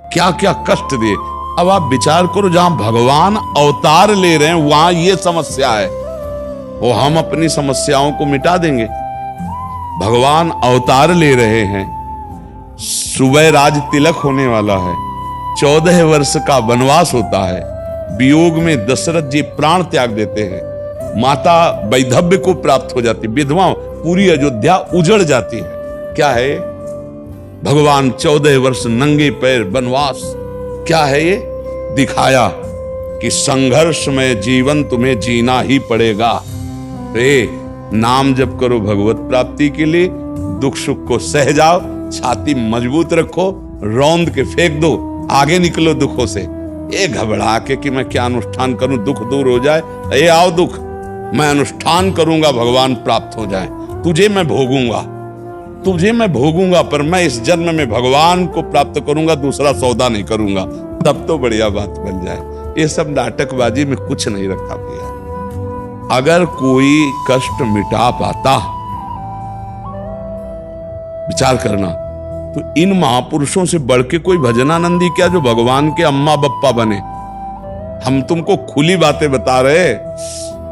क्या क्या कष्ट दिए। अब आप विचार करो, जहां भगवान अवतार ले रहे हैं वहां ये समस्या है, वो हम अपनी समस्याओं को मिटा देंगे। भगवान अवतार ले रहे हैं, सुबह राज तिलक होने वाला है, 14 वर्ष का वनवास होता है, वियोग में दशरथ जी प्राण त्याग देते हैं, माता वैधव्य को प्राप्त हो जाती, विधवा पूरी अयोध्या उजड़ जाती है। क्या है भगवान 14 वर्ष नंगे पैर वनवास, क्या है ये दिखाया कि संघर्ष में जीवन तुम्हें जीना ही पड़ेगा। रे नाम जप करो भगवत प्राप्ति के लिए, दुख सुख को सह जाओ, छाती मजबूत रखो, रौंद के फेंक दो, आगे निकलो दुखों से। ये घबरा के कि मैं क्या अनुष्ठान करूं दुख दूर हो जाए, ये आओ दुख, मैं अनुष्ठान करूंगा भगवान प्राप्त हो जाए, तुझे मैं भोगूंगा, तुझे मैं भोगूंगा, पर मैं इस जन्म में भगवान को प्राप्त करूंगा, दूसरा सौदा नहीं करूंगा, तब तो बढ़िया बात बन जाए। ये सब नाटकबाजी में कुछ नहीं रखा भैया। अगर कोई कष्ट मिटा पाता, विचार करना, तो इन महापुरुषों से बढ़ के कोई भजनानंदी क्या जो भगवान के अम्मा बप्पा बने। हम तुमको खुली बातें बता रहे,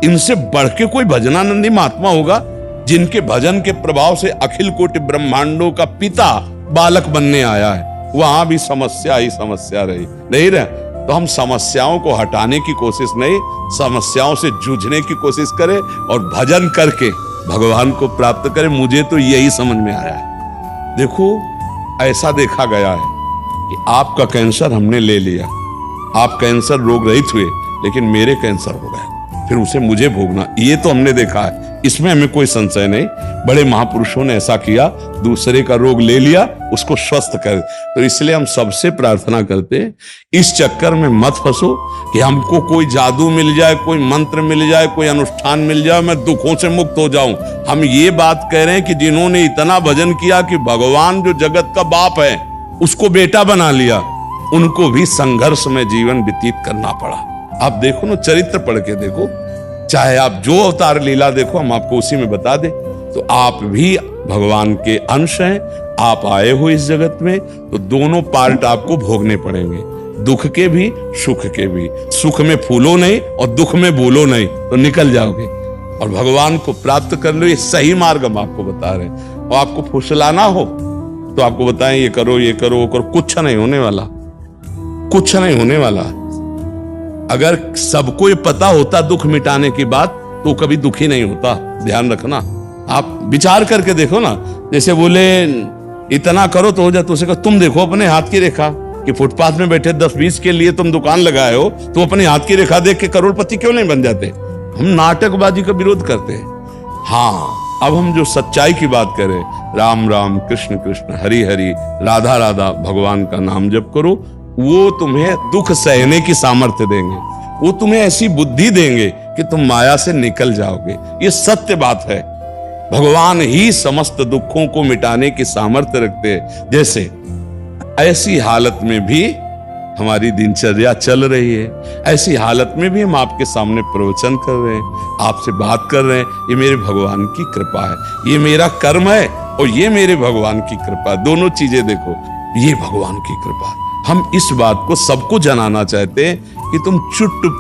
इनसे बढ़ के कोई भजनानंदी महात्मा होगा जिनके भजन के प्रभाव से अखिल कोटि ब्रह्मांडों का पिता बालक बनने आया है। वहां भी समस्या ही समस्या रही नहीं रहे, तो हम समस्याओं को हटाने की कोशिश नहीं, समस्याओं से जूझने की कोशिश करें और भजन करके भगवान को प्राप्त करें। मुझे तो यही समझ में आया है। देखो, ऐसा देखा गया है कि आपका कैंसर हमने ले लिया, आप कैंसर रोग रहित हुए, लेकिन मेरे कैंसर हो गए, फिर उसे मुझे भोगना, ये तो हमने देखा है, इसमें हमें कोई संशय नहीं। बड़े महापुरुषों ने ऐसा किया, दूसरे का रोग ले लिया, उसको स्वस्थ कर। तो इसलिए हम सबसे प्रार्थना करते हैं, इस चक्कर में मत फंसो कि हमको कोई जादू मिल जाए, कोई मंत्र मिल जाए, कोई अनुष्ठान मिल जाए, मैं दुखों से मुक्त हो जाऊं। हम ये बात कह रहे हैं कि जिन्होंने इतना भजन किया कि भगवान जो जगत का बाप है उसको बेटा बना लिया, उनको भी संघर्ष में जीवन व्यतीत करना पड़ा। आप देखो ना, चरित्र पढ़ के देखो, चाहे आप जो अवतार लीला देखो, हम आपको उसी में बता दें, तो आप भी भगवान के अंश हैं। आप आए हो इस जगत में, तो दोनों पार्ट आपको भोगने पड़ेंगे, दुख के भी सुख के भी। सुख में फूलो नहीं और दुख में बोलो नहीं, तो निकल जाओगे और भगवान को प्राप्त कर लो। ये सही मार्ग हम आपको बता रहे हैं। और आपको फुसलाना हो तो आपको बताएं, ये करो, ये करो, वो करो, कुछ नहीं होने वाला, कुछ नहीं होने वाला। अगर सबको ये पता होता दुख मिटाने की बात, तो कभी दुखी नहीं होता। ध्यान रखना, आप विचार करके देखो ना, जैसे बोले इतना करो तो हो जाए, तो उसे कहो तुम देखो अपने हाथ की रेखा, कि फुटपाथ में बैठे 10-20 के लिए तुम दुकान लगाए हो, तो अपने हाथ की रेखा देख के करोड़पति क्यों नहीं बन जाते। हम नाटकबाजी का विरोध करते हैं। हाँ, अब हम जो सच्चाई की बात करें, राम राम कृष्ण कृष्ण हरि हरि राधा राधा, भगवान का नाम जप करो, वो तुम्हें दुख सहने की सामर्थ्य देंगे, वो तुम्हें ऐसी बुद्धि देंगे कि तुम माया से निकल जाओगे। ये सत्य बात है। भगवान ही समस्त दुखों को मिटाने की सामर्थ्य रखते हैं। जैसे ऐसी हालत में भी हमारी दिनचर्या चल रही है, ऐसी हालत में भी हम आपके सामने प्रवचन कर रहे हैं, आपसे बात कर रहे हैं, ये मेरे भगवान की कृपा है, ये मेरा कर्म है और ये मेरे भगवान की कृपा। दोनों चीजें देखो, ये भगवान की कृपा। हम इस बात को सबको जनाना चाहते हैं कि तुम चुट